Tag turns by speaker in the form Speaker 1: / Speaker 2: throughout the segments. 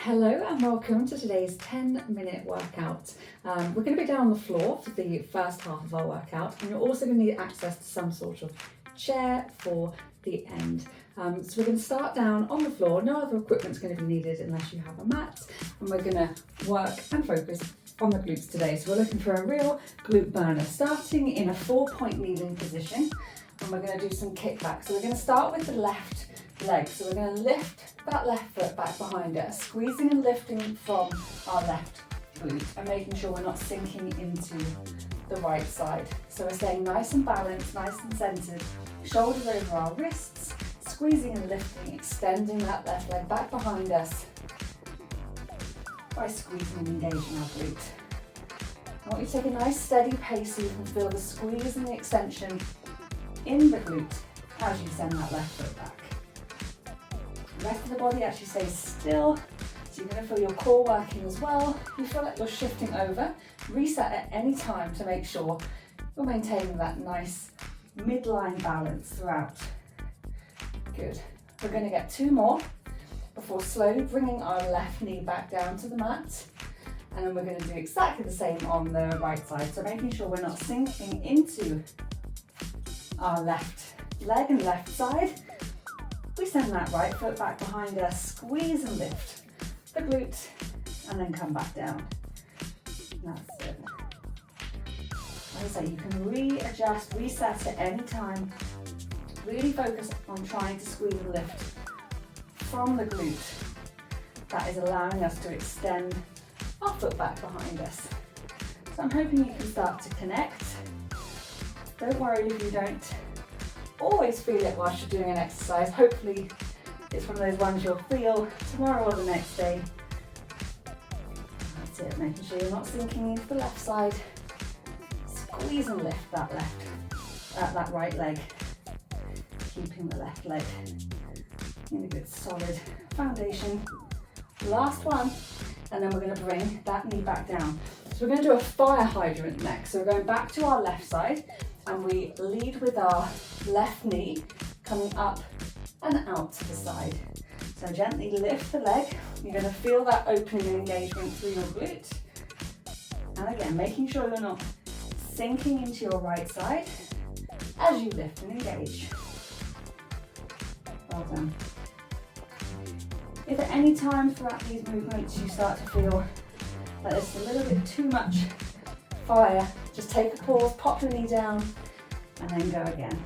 Speaker 1: Hello and welcome to today's 10-minute workout. We're going to be down on the floor for the first half of our workout, and you're also going to need access to some sort of chair for the end. So we're going to start down on the floor. No other equipment's going to be needed unless you have a mat, and we're going to work and focus on the glutes today. So we're looking for a real glute burner, starting in a 4-point kneeling position, and we're going to do some kickbacks. So we're going to start with the left leg. So we're going to lift that left foot back behind us, squeezing and lifting from our left glute and making sure we're not sinking into the right side. So we're staying nice and balanced, nice and centered, shoulders over our wrists, squeezing and lifting, extending that left leg back behind us by squeezing and engaging our glute. I want you to take a nice steady pace so you can feel the squeeze and the extension in the glute as you send that left foot back. The rest of the body actually stays still, so you're going to feel your core working as well. You feel like you're shifting over. Reset at any time to make sure you're maintaining that nice midline balance throughout. Good. We're going to get 2 more before slowly bringing our left knee back down to the mat. And then we're going to do exactly the same on the right side. So making sure we're not sinking into our left leg and left side. We send that right foot back behind us, squeeze and lift the glute, and then come back down. That's it. Like I say, you can readjust, reset at any time. Really focus on trying to squeeze and lift from the glute. That is allowing us to extend our foot back behind us. So I'm hoping you can start to connect. Don't worry if you don't always feel it whilst you're doing an exercise. Hopefully it's one of those ones you'll feel tomorrow or the next day. That's it, making sure you're not sinking into the left side. Squeeze and lift that right leg. Keeping the left leg in a good solid foundation. Last one, and then we're going to bring that knee back down. So we're going to do a fire hydrant next. So we're going back to our left side, and we lead with our left knee coming up and out to the side. So gently lift the leg. You're going to feel that opening and engagement through your glute. And again, making sure you're not sinking into your right side as you lift and engage. Well done. If at any time throughout these movements you start to feel like there's a little bit too much fire, just take a pause, pop your knee down, and then go again.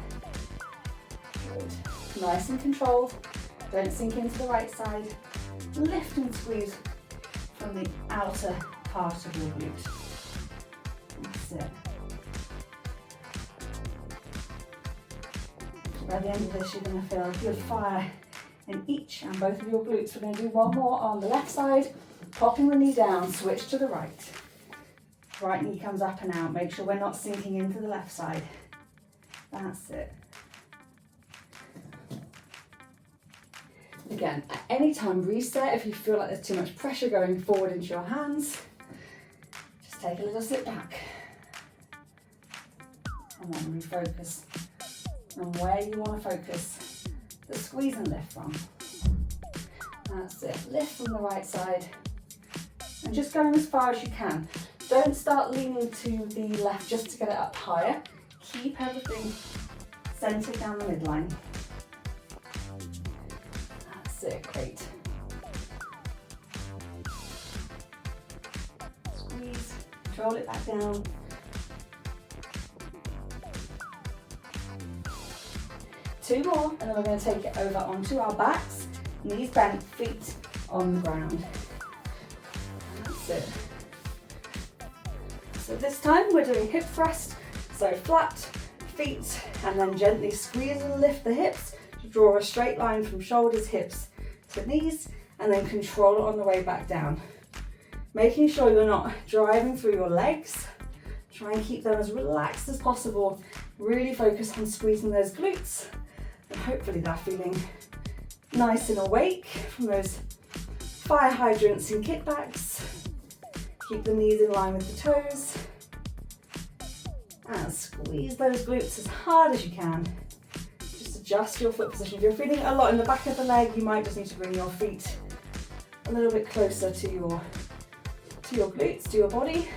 Speaker 1: Good. Nice and controlled. Don't sink into the right side. Lift and squeeze from the outer part of your glute. That's it. By the end of this, you're going to feel a good fire in each and both of your glutes. We're going to do one more on the left side, popping the knee down, switch to the right. Right knee comes up and out. Make sure we're not sinking into the left side. That's it. Again, at any time, reset if you feel like there's too much pressure going forward into your hands. Just take a little sit back. And then refocus on where you want to focus the squeeze and lift from. That's it. Lift from the right side. And just going as far as you can. Don't start leaning to the left just to get it up higher. Keep everything centered down the midline. That's it, great. Squeeze, control it back down. Two more, and then we're going to take it over onto our backs, knees bent, feet on the ground. That's it. So this time we're doing hip thrust, so flat feet, and then gently squeeze and lift the hips to draw a straight line from shoulders, hips to knees, and then control it on the way back down. Making sure you're not driving through your legs. Try and keep them as relaxed as possible. Really focus on squeezing those glutes, and hopefully they're feeling nice and awake from those fire hydrants and kickbacks. Keep the knees in line with the toes. And squeeze those glutes as hard as you can. Just adjust your foot position. If you're feeling a lot in the back of the leg, you might just need to bring your feet a little bit closer to your glutes, to your body.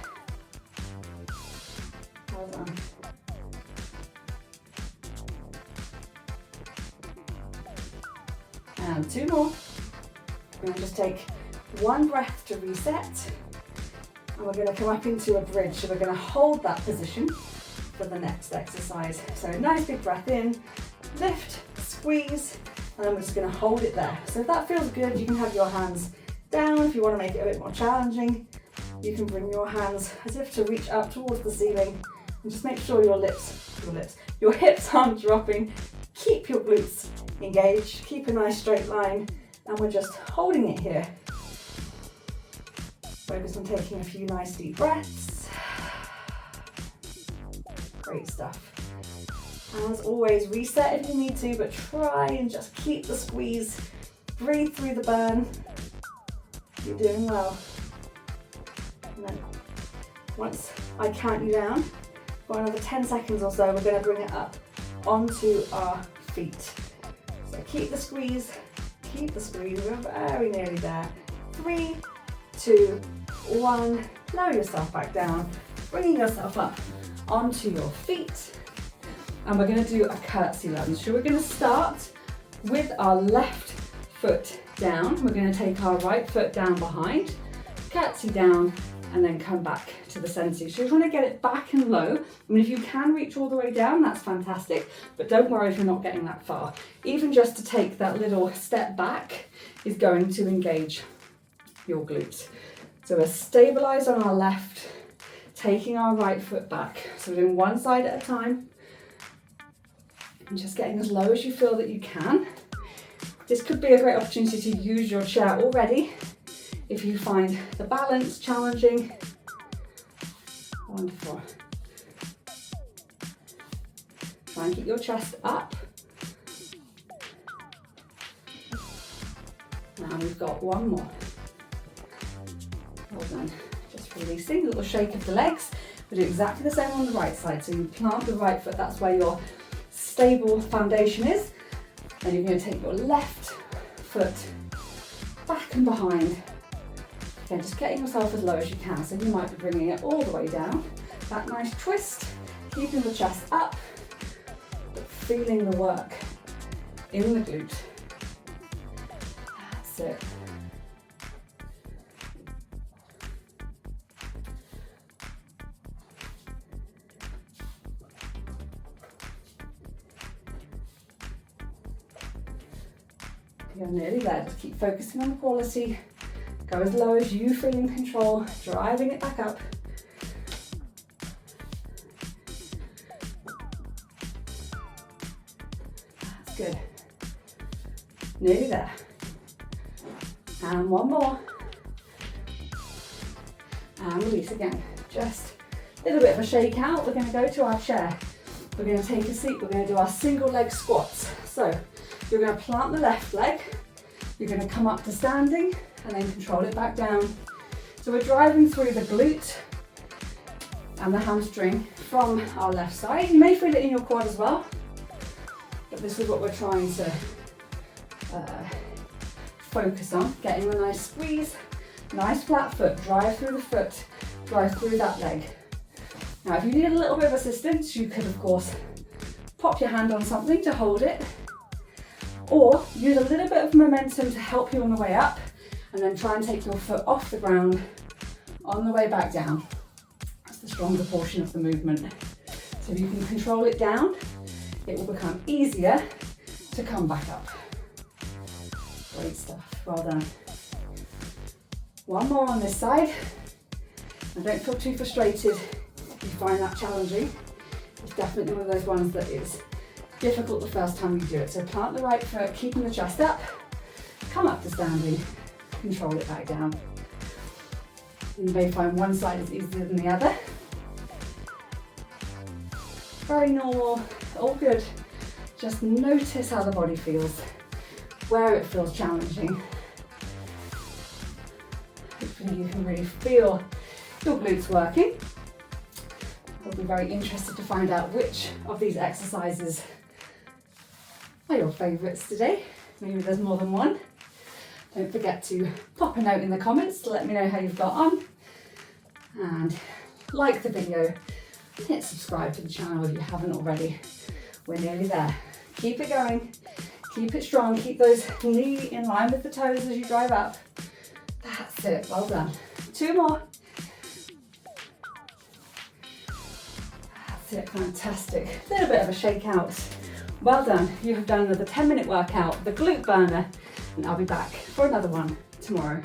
Speaker 1: Well done. And 2 more. We're going to just take 1 breath to reset. And we're going to come up into a bridge. So we're going to hold that position for the next exercise. So nice big breath in, lift, squeeze, and then we're just going to hold it there. So if that feels good, you can have your hands down. If you want to make it a bit more challenging, you can bring your hands as if to reach up towards the ceiling and just make sure your hips aren't dropping. Keep your glutes engaged, keep a nice straight line, and we're just holding it here. Focus on taking a few nice deep breaths. Great stuff. As always, reset if you need to, but try and just keep the squeeze. Breathe through the burn. You're doing well. And then once I count you down, for another 10 seconds or so, we're going to bring it up onto our feet. So keep the squeeze, we're very nearly there. 3, 2, 1, lower yourself back down, bringing yourself up onto your feet. And we're going to do a curtsy lunge. So we're going to start with our left foot down. We're going to take our right foot down behind, curtsy down, and then come back to the center. So you're trying to get it back and low. I mean, if you can reach all the way down, that's fantastic, but don't worry if you're not getting that far. Even just to take that little step back is going to engage your glutes. So we're stabilized on our left, taking our right foot back. So we're doing one side at a time, and just getting as low as you feel that you can. This could be a great opportunity to use your chair already if you find the balance challenging. Wonderful. Try and keep your chest up. Now we've got 1 more. Well done. Just releasing, a little shake of the legs. We do exactly the same on the right side. So you plant the right foot, that's where your stable foundation is. And you're going to take your left foot back and behind. Again, just getting yourself as low as you can. So you might be bringing it all the way down. That nice twist, keeping the chest up, but feeling the work in the glute. That's it. You're nearly there. Just keep focusing on the quality. Go as low as you feel in control, driving it back up. That's good. Nearly there. And 1 more. And release again. Just a little bit of a shake out. We're going to go to our chair. We're going to take a seat. We're going to do our single leg squats. So you're going to plant the left leg. You're going to come up to standing and then control it back down. So we're driving through the glute and the hamstring from our left side. You may feel it in your quad as well, but this is what we're trying to focus on. Getting a nice squeeze, nice flat foot, drive through the foot, drive through that leg. Now if you need a little bit of assistance, you could of course pop your hand on something to hold it, or use a little bit of momentum to help you on the way up, and then try and take your foot off the ground on the way back down. That's the stronger portion of the movement. So if you can control it down, it will become easier to come back up. Great stuff, well done. 1 more on this side. And don't feel too frustrated if you find that challenging. It's definitely one of those ones that is difficult the first time you do it. So plant the right foot, keeping the chest up, come up to standing, control it back down. You may find one side is easier than the other. Very normal, all good. Just notice how the body feels, where it feels challenging. Hopefully you can really feel your glutes working. I'll be very interested to find out which of these exercises are your favourites today. Maybe there's more than one. Don't forget to pop a note in the comments to let me know how you've got on. And like the video, hit subscribe to the channel if you haven't already. We're nearly there. Keep it going, keep it strong, keep those knees in line with the toes as you drive up. That's it, well done. 2 more. That's it, fantastic. A little bit of a shake out. Well done, you have done another 10-minute workout, the glute burner, and I'll be back for another one tomorrow.